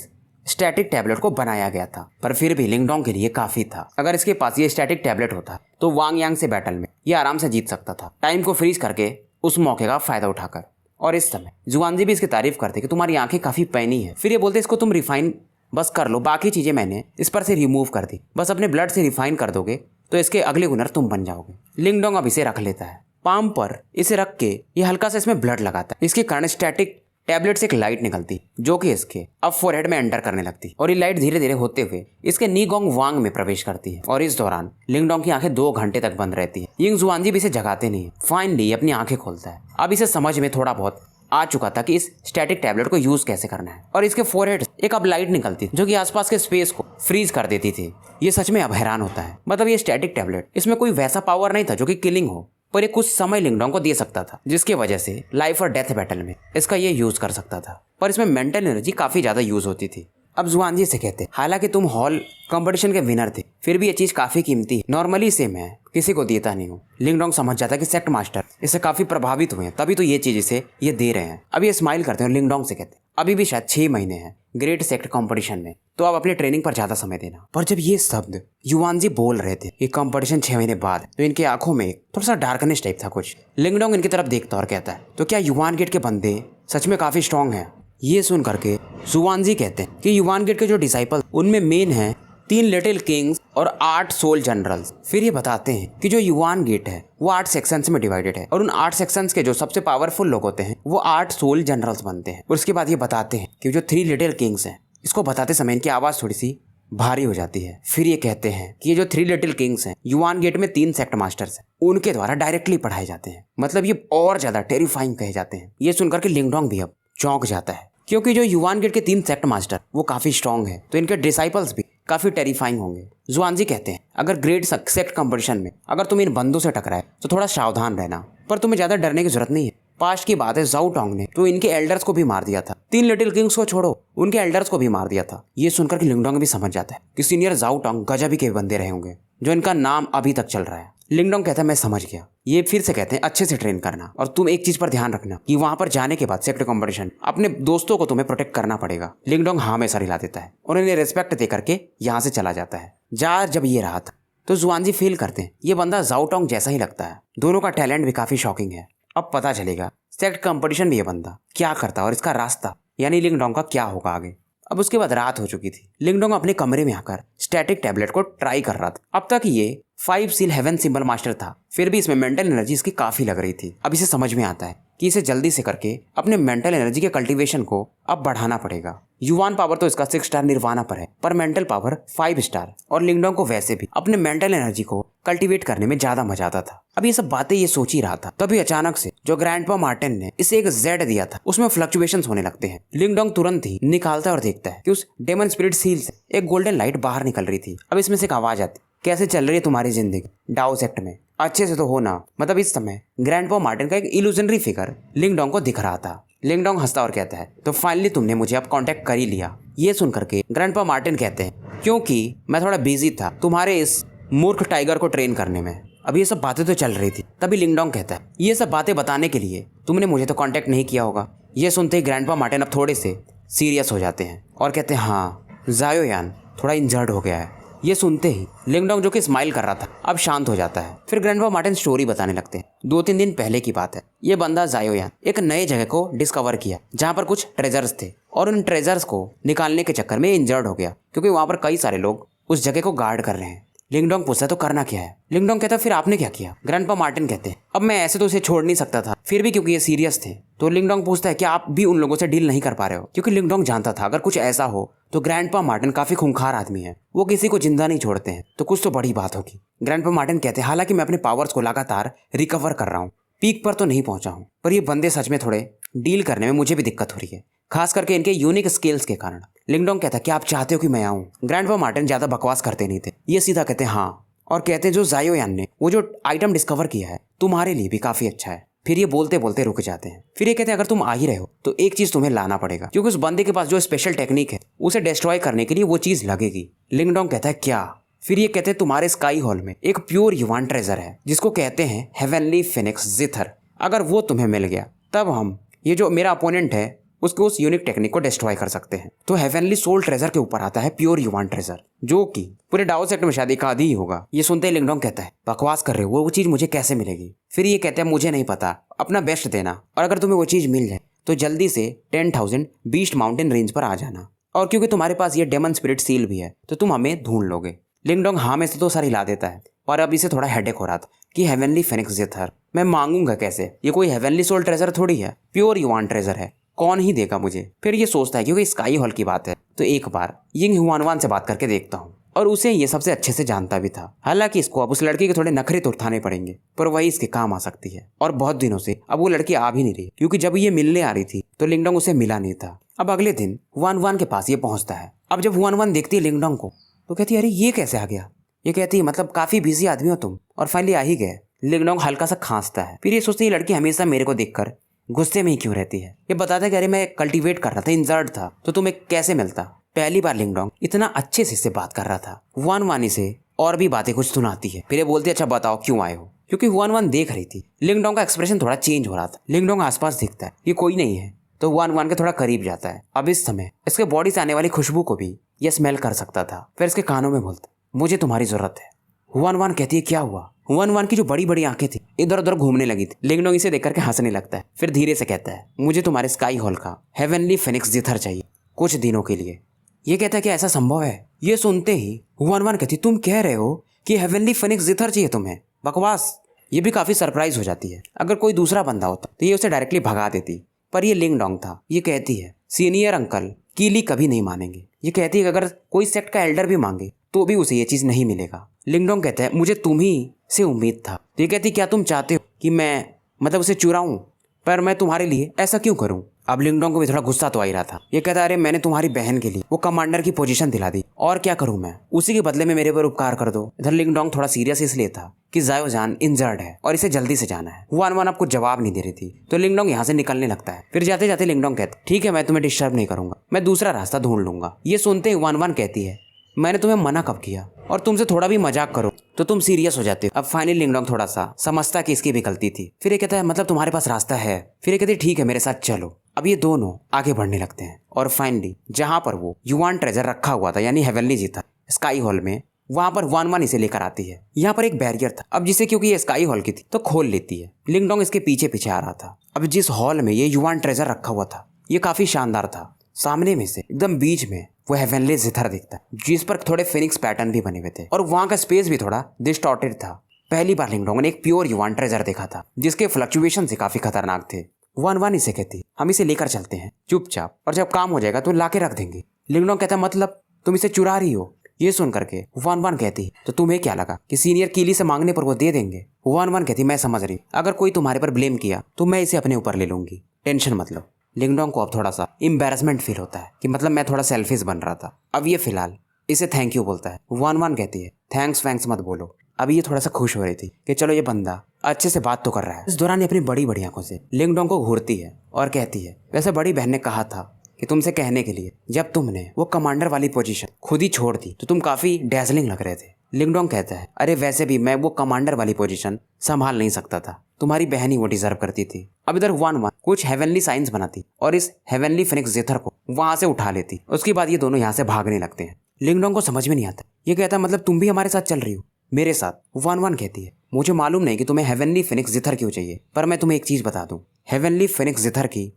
स्टैटिक टैबलेट को बनाया गया था, पर फिर भी लिंगडोंग के लिए काफी था। अगर इसके पास ये स्टैटिक टैबलेट होता तो वांग यांग से बैटल में ये आराम से जीत सकता था, टाइम को फ्रीज करके उस मौके का फायदा उठाकर। और इस समय जुआनजी भी इसकी तारीफ करते कि तुम्हारी आंखें काफी पैनी है। फिर ये बोलते इसको तुम रिफाइन बस कर लो, बाकी चीजें मैंने इस पर से रिमूव कर दी, बस अपने ब्लड से रिफाइन कर दोगे तो इसके अगले हुनर तुम बन जाओगे। लिंगडोंग अब इसे रख लेता है, पाम पर इसे रख के ये हल्का सा इसमें ब्लड लगाता है। इसके कारण स्टैटिक टैबलेट से एक लाइट निकलती जो कि इसके अब फोरहेड में एंटर करने लगती और ये लाइट धीरे धीरे होते हुए इसके नीगोंग वांग में प्रवेश करती है। और इस दौरान लिंगडोंग की आंखें 2 घंटे तक बंद रहती है। यिंग जुआनजी भी इसे जगाते नहीं। फाइनली अपनी आंखें खोलता है। अब इसे समझ में थोड़ा बहुत आ चुका था कि इस स्टैटिक टैबलेट को यूज कैसे करना है, और इसके फोरहेड एक अब लाइट निकलती जो कि आसपास के स्पेस को फ्रीज कर देती थी। ये सच में अब हैरान होता है, मतलब ये स्टैटिक टैबलेट इसमें कोई वैसा पावर नहीं था जो कि किलिंग हो, पर ये कुछ समय लिंगडोंग को दे सकता था जिसकी वजह से लाइफ और डेथ बैटल में इसका ये यूज कर सकता था। पर इसमें मेंटल एनर्जी काफी ज्यादा यूज होती थी। अब जुआनजी से कहते हालांकि तुम हॉल कंपटीशन के विनर थे फिर भी ये चीज काफी कीमती है, नॉर्मली इसे मैं किसी को देता नहीं हूँ। लिंगडोंग समझ जाता है कि सेक्ट मास्टर इससे काफी प्रभावित हुए हैं, तभी तो ये चीज इसे ये दे रहे हैं। अब ये स्माइल करते हैं और लिंगडोंग से कहते अभी भी शायद 6 महीने हैं ग्रेट सेक्ट कंपटीशन में, तो आप अपने ट्रेनिंग पर ज्यादा समय देना। पर जब ये शब्द जुआनजी बोल रहे थे कि कंपटीशन 6 महीने बाद, तो इनकी आंखों में थोड़ा सा डार्कनेस टाइप था कुछ। लिंगडोंग इनकी तरफ देखता और कहता है तो क्या युवान गेट के बंदे सच में काफी स्ट्रांग हैं। ये सुन करके जुआनजी कहते हैं कि युवान गेट के जो डिसाइपल उनमें मेन हैं 3 लिटिल किंग्स और 8 सोल जनरल्स। फिर ये बताते हैं कि जो युवान गेट है वो 8 सेक्शंस में डिवाइडेड है और उन 8 सेक्शंस के जो सबसे पावरफुल लोग होते हैं वो 8 सोल जनरल्स बनते हैं। और उसके बाद ये बताते हैं कि जो 3 लिटिल किंग्स हैं, इसको बताते समय इनकी आवाज थोड़ी सी भारी हो जाती है। फिर ये कहते हैं कि ये जो 3 लिटिल किंग्स हैं युवान गेट में 3 सेक्ट मास्टर्स हैं, उनके द्वारा डायरेक्टली पढ़ाए जाते हैं, मतलब ये और ज्यादा टेरिफाइंग कहे जाते हैं। ये सुनकर के लिंगडोंग भी अब चौंक जाता है, क्योंकि जो युवान गेट के 3 सेक्ट मास्टर वो काफी स्ट्रांग है, तो इनके डिसाइपल्स भी काफी टेरिफाइंग होंगे। जुआनजी कहते हैं अगर ग्रेट सेक्ट कंपटीशन में अगर तुम इन बंदों से टकराए तो थोड़ा सावधान रहना, पर तुम्हें ज्यादा डरने की जरूरत नहीं है। पास्ट की बात है, जाओ टोंग ने तो इनके एल्डर्स को भी मार दिया था। 3 लिटिल किंग्स को छोड़ो, उनके एल्डर्स को भी मार दिया था। ये सुनकर कि लिंगडोंग भी समझ जाता है कि सीनियर जाओ टोंग गजबी के बंदे रहे होंगे, जो इनका नाम अभी तक चल रहा है। लिंगडोंग कहता है मैं समझ गया। ये फिर से कहते हैं अच्छे से ट्रेन करना, और तुम एक चीज पर ध्यान रखना कि वहां पर जाने के बाद सेक्ट कंपटीशन अपने दोस्तों को तुम्हें प्रोटेक्ट करना पड़ेगा। लिंगडोंग हाँ में सर हिला देता है और इन्हें रिस्पेक्ट दे करके यहाँ से चला जाता है। जब ये रहा था तो जुआनजी फील करते हैं ये बंदा जाओ टोंग जैसा ही लगता है। दोनों का टैलेंट भी काफी शॉकिंग है। अब पता चलेगा सेक्ट कंपटीशन में ये बंदा क्या करता है और इसका रास्ता यानी लिंगडोंग का क्या होगा आगे। अब उसके बाद रात हो चुकी थी। लिंगडोंग अपने कमरे में आकर स्टैटिक टैबलेट को ट्राई कर रहा था। अब तक ये 5 सील हेवन सिंबल मास्टर था, फिर भी इसमें मेंटल एनर्जी इसकी काफी लग रही थी। अब इसे समझ में आता है कि इसे जल्दी से करके अपने मेंटल एनर्जी के कल्टीवेशन को अब बढ़ाना पड़ेगा। युवान पावर तो इसका 6 स्टार निर्वाणा पर है, पर मेंटल पावर 5 स्टार, और लिंगडोंग को वैसे भी अपने मेंटल एनर्जी को कल्टीवेट करने में ज्यादा मजा आता था। अब ये सब बातें ये सोच ही रहा था, तभी अचानक से जो ग्रैंडपा मार्टिन ने इसे एक जेड दिया था उसमें फ्लक्चुएशंस होने लगते हैं। लिंगडोंग तुरंत ही निकालता है और देखता है कि उस डेमन स्पिरिट सील से एक गोल्डन लाइट बाहर निकल रही थी। अब इसमें से एक आवाज आती, कैसे चल रही है तुम्हारी जिंदगी डाओ सेक्ट में, अच्छे से तो हो ना। मतलब इस समय ग्रैंडपा मार्टिन का एक इल्यूजनरी फिगर लिंगडोंग को दिख रहा था। लिंगडोंग हंसता और कहता है तो फाइनली तुमने मुझे अब कांटेक्ट कर ही लिया। ये सुनकर के ग्रैंडपा मार्टिन कहते हैं क्योंकि मैं थोड़ा बिजी था तुम्हारे इस मूर्ख टाइगर को ट्रेन करने में। अब ये सब बातें तो चल रही थी, तभी लिंगडोंग कहता है ये सब बातें बताने के लिए तुमने मुझे तो कांटेक्ट नहीं किया होगा। ये सुनते ही ग्रैंडपा मार्टिन अब थोड़े से सीरियस हो जाते हैं और कहते हैं हाँ जायो यान थोड़ा इंजर्ड हो गया है। ये सुनते ही लिंगडोंग जो कि स्माइल कर रहा था अब शांत हो जाता है। फिर ग्रैंडपा मार्टिन स्टोरी बताने लगते हैं। 2-3 दिन पहले की बात है। ये बंदा जायोयान एक नए जगह को डिस्कवर किया जहाँ पर कुछ ट्रेजर्स थे, और उन ट्रेजर्स को निकालने के चक्कर में इंजर्ड हो गया क्योंकि वहाँ पर कई सारे लोग उस जगह को गार्ड कर रहे हैं। लिंगडोंग पूछता तो करना क्या है। लिंगडोंग कहता फिर आपने क्या किया। ग्रैंडपा मार्टिन कहते हैं अब मैं ऐसे तो इसे छोड़ नहीं सकता था, फिर भी क्योंकि ये सीरियस थे। तो लिंगडोंग पूछता है कि आप भी उन लोगों से डील नहीं कर पा रहे हो, क्योंकि लिंगडोंग जानता था अगर कुछ ऐसा हो तो ग्रैंडपा मार्टिन काफी खूंखार आदमी है, वो किसी को जिंदा नहीं छोड़ते हैं, तो कुछ तो बड़ी बात होगी। ग्रैंडपा मार्टिन कहते हैं हालांकि मैं अपने पावर्स को लगातार रिकवर कर रहा हूँ, पीक पर तो नहीं पहुंचा हूँ, पर ये बंदे सच में थोड़े डील करने में मुझे भी दिक्कत हो रही है, खास करके इनके यूनिक स्किल्स के कारण। लिंगडोंग कहता है कि आप चाहते हो कि मैं आऊँ। ग्रैंडपा मार्टिन ज्यादा बकवास करते नहीं थे, ये सीधा कहते हैं हाँ, और कहते हैं जो जायोयान ने वो जो आइटम डिस्कवर किया है तुम्हारे लिए भी काफी अच्छा है। फिर ये बोलते बोलते रुक जाते हैं। फिर ये कहते हैं अगर तुम आ ही रहे हो तो एक चीज तुम्हें लाना पड़ेगा, क्योंकि उस बंदे के पास जो स्पेशल टेक्निक है उसे डिस्ट्रॉय करने के लिए वो चीज लगेगी। लिंगडोंग कहता है क्या। फिर ये कहते हैं तुम्हारे स्काई हॉल में एक प्योर युवान ट्रेजर है जिसको कहते हैं हेवनली फिनिक्स जिथर, अगर वो तुम्हें मिल गया तब हम ये जो मेरा अपोनेंट है उसको उस यूनिक टेक्निक को डिस्ट्रॉय कर सकते हैं। तो हेवनली सोल ट्रेजर के ऊपर आता है प्योर युवान ट्रेजर, जो कि पूरे डाओ सेक्ट में शायद एक आधी ही होगा। ये सुनते ही लिंगडोंग कहता है बकवास कर रहे हो, वो चीज मुझे कैसे मिलेगी। फिर ये कहते हैं मुझे नहीं पता, अपना बेस्ट देना, और अगर तुम्हें वो चीज मिल जाए तो जल्दी से 10,000 बीस्ट माउंटेन रेंज पर आ जाना, और क्योंकि तुम्हारे पास ये डेमन स्पिरिट सील भी है तो तुम हमें ढूंढ लोगे। लिंगडोंग हाँ में से तो सर हिला देता है, और अब इसे थोड़ा हेडेक हो रहा था कि हेवनली फिनिक्स जिथर मैं मांगूंगा कैसे, ये कोई हेवनली सोल ट्रेजर थोड़ी है, प्योर युवान ट्रेजर है, कौन ही देगा मुझे। फिर ये सोचता है क्योंकि स्काई हॉल की बात है तो एक बार यिंग हुआनवान से बात करके देखता हूँ, और उसे ये सबसे अच्छे से जानता भी था। हालांकि इसको अब उस लड़की के थोड़े नखरे तो उठाने पड़ेंगे, पर वही इसके काम आ सकती है। और बहुत दिनों से अब वो लड़की आ भी नहीं रही, क्योंकि जब ये मिलने आ रही थी तो लिंगडोंग उसे मिला नहीं था। अब अगले दिन हुआनवान के पास ये पहुंचता है। अब जब हुआनवान देखती है लिंगडोंग को तो कहती है अरे ये कैसे आ गया। ये कहती है मतलब काफी बिजी आदमी हो तुम, और फाइनली आ ही गए। लिंगडोंग हल्का सा खांसता है। फिर ये सोचती है लड़की हमेशा मेरे को देखकर गुस्से में ही क्यों रहती है। ये बताता है कि अरे मैं कल्टीवेट कर रहा था, इंजर्ड था, तो तुम्हें कैसे मिलता। पहली बार लिंगडोंग इतना अच्छे से इससे बात कर रहा था। हुआनवान इसे और भी बातें कुछ सुनाती है। फिर ये बोलती है अच्छा बताओ क्यों आए हो, क्योंकि हुआनवान देख रही थी। लिंगडोंग का एक्सप्रेशन थोड़ा चेंज हो रहा था। लिंगडोंग आसपास दिखता है ये कोई नहीं है, तो हुआनवान के थोड़ा करीब जाता है। अब इस समय इसके बॉडी से आने वाली खुशबू को भी ये स्मेल कर सकता था। फिर इसके कानों में बोलता मुझे तुम्हारी जरूरत है। हुआनवान कहती है क्या हुआ। हुआनवान की जो बड़ी बड़ी आंखें थी इधर उधर घूमने लगी थी। लिंगडोंग इसे देख करके हंसने लगता है। फिर धीरे से कहता है मुझे तुम्हारे स्काई हॉल का हेवनली फिनिक्स जिथर चाहिए कुछ दिनों के लिए। ये कहता है कि ऐसा संभव है। ये सुनते ही हुआनवान कहती तुम कह रहे हो कि हेवनली फिनिक्स जिथर चाहिए तुम्हें, बकवास। ये भी काफी सरप्राइज हो जाती है। अगर कोई दूसरा बंदा होता तो ये उसे डायरेक्टली भगा देती, पर ये लिंगडोंग था। ये कहती है सीनियर अंकल कीली कभी नहीं मानेंगे। ये कहती है कि अगर कोई सेक्ट का एल्डर भी मांगे तो भी उसे ये चीज नहीं मिलेगा। लिंगडोंग कहता है मुझे तुम ही से उम्मीद था। ये कहती क्या तुम चाहते हो कि मैं मतलब उसे चुराऊं, पर मैं तुम्हारे लिए ऐसा क्यों करूं। अब लिंगडोंग को भी थोड़ा गुस्सा तो आ ही रहा था। ये कहता है अरे मैंने तुम्हारी बहन के लिए वो कमांडर की पोजीशन दिला दी और क्या करूं मैं, उसी के बदले में मेरे पर उपकार कर दो। इधर लिंगडोंग थोड़ा सीरियस इसलिए था कि जायो जान इंजर्ड है और इसे जल्दी से जाना है। वान वान आपको जवाब नहीं दे रही थी तो लिंगडोंग यहाँ से निकलने लगता है। फिर जाते जाते लिंगडोंग कहता ठीक है मैं तुम्हें डिस्टर्ब नहीं करूंगा, मैं दूसरा रास्ता ढूंढ लूंगा। ये सुनते ही वान वान कहती है मैंने तुम्हें मना कब किया, और तुमसे थोड़ा भी मजाक करो तो तुम सीरियस हो जाते हो। अब फाइनली लिंगडोंग थोड़ा सा समझता कि इसकी भी गलती थी। फिर ये कहता है मतलब तुम्हारे पास रास्ता है। फिर ये कहती ठीक है मेरे साथ चलो। अब ये दोनों आगे बढ़ने लगते हैं और फाइनली जहां पर वो युआन ट्रेजर रखा हुआ था यानी हेवनली जी था स्काई हॉल में, वहां पर वान वान इसे लेकर आती है। यहाँ पर एक बैरियर था, अब जिसे क्योंकि ये स्काई हॉल की थी तो खोल लेती है। लिंगडोंग इसके पीछे पीछे आ रहा था। अब जिस हॉल में ये युआन ट्रेजर रखा हुआ था ये काफी शानदार था। सामने में से एकदम बीच में वो हेवनली जिथर दिखता है जिस पर थोड़े फिनिक्स पैटर्न भी बने हुए थे और वहां का स्पेस भी थोड़ा डिस्टॉर्टेड था। पहली बार लिंगडोंग ने एक प्योर युआन ट्रेजर देखा था जिसके फ्लक्चुएशन से काफी खतरनाक थे। वान वान इसे कहती हम इसे लेकर चलते हैं चुपचाप, और जब काम हो जाएगा तो लाके रख देंगे। लिंगडोंग कहता मतलब तुम इसे चुरा रही हो। ये सुन करके वान वान कहती तो तुम्हें क्या लगा कि सीनियर कीली से मांगने पर वो दे देंगे। वान वान कहती मैं समझ रही, अगर कोई तुम्हारे पर ब्लेम किया तो मैं इसे अपने ऊपर ले लूंगी, टेंशन मत लो। लिंगडोंग को अब थोड़ा सा एम्बैरेसमेंट फील होता है कि मतलब मैं थोड़ा सेल्फिश बन रहा था। अब ये फिलहाल इसे थैंक यू बोलता है। वान वान कहती है थैंक्स वैंक्स मत बोलो। अभी ये थोड़ा सा खुश हो रही थी कि चलो ये बंदा अच्छे से बात तो कर रहा है। इस दौरान ये अपनी बड़ी बड़ी आंखों से लिंगडोंग को घूरती है और कहती है वैसे बड़ी बहन ने कहा था कि तुमसे कहने के लिए जब तुमने वो कमांडर वाली पोजीशन खुद ही छोड़ दी तो तुम काफी डैजलिंग लग रहे थे। लिंगडोंग कहता है अरे वैसे भी मैं वो कमांडर वाली पोजीशन संभाल नहीं सकता था, तुम्हारी बहन ही वो डिजर्व करती थी। अब इधर वान वान कुछ हेवनली साइंस बनाती और इस हेवनली फिनिक्स जिथर को वहां से उठा लेती। उसके बाद ये दोनों यहाँ से भागने लगते हैं। लिंगडोंग को समझ में नहीं आता, ये कहता है मतलब तुम भी हमारे साथ चल रही हो मेरे साथ। वान वान कहती है मुझे मालूम नहीं कि तुम्हें हेवनली फिनिक्स जिथर क्यों चाहिए, पर मैं तुम्हें एक चीज बता दूं, हेवनली फिनिक्स जिथर की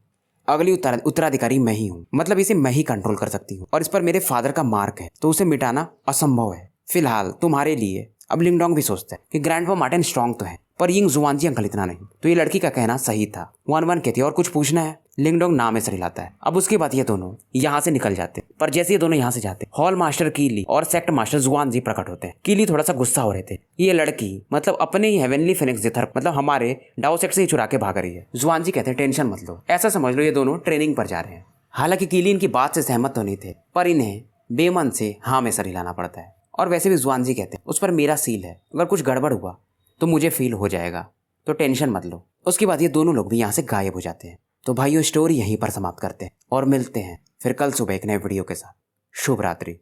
अगली उत्तराधिकारी मैं ही हूँ, मतलब इसे मैं ही कंट्रोल कर सकती हूँ और इस पर मेरे फादर का मार्क है तो उसे मिटाना असंभव है फिलहाल तुम्हारे लिए। अब लिंगडोंग भी सोचता है कि ग्रैंडपा मार्टिन स्ट्रांग तो है पर यिंग जुआनजी अंकल इतना नहीं, तो ये लड़की का कहना सही था। वान वान कहती है और कुछ पूछना है। लिंगडोंग नाम में सर हिलाता है। अब उसके बाद ये दोनों यहाँ से निकल जाते हैं, पर जैसे ये दोनों यहाँ से जाते हॉल मास्टर कीली और सेक्ट मास्टर जुआनजी प्रकट होते हैं। कीली थोड़ा सा गुस्सा हो रहे थे, ये लड़की मतलब अपने ही हेवनली फिनिक्स जिथर मतलब हमारे डाओ सेक्ट से ही चुरा के भाग रही है। जुआनजी कहते हैं टेंशन मत लो, ऐसा समझ लो ये दोनों ट्रेनिंग पर जा रहे हैं। हालांकि कीली इनकी बात से सहमत तो नहीं थे पर इन्हें बेमन से हाँ में सर हिलाना पड़ता है। और वैसे भी जुआनजी कहते हैं उस पर मेरा सील है, अगर कुछ गड़बड़ हुआ तो मुझे फील हो जाएगा, तो टेंशन मत लो। उसके बाद ये दोनों लोग भी यहाँ से गायब हो जाते हैं। तो भाइयों स्टोरी यहीं पर समाप्त करते हैं और मिलते हैं फिर कल सुबह एक नए वीडियो के साथ। शुभ रात्रि।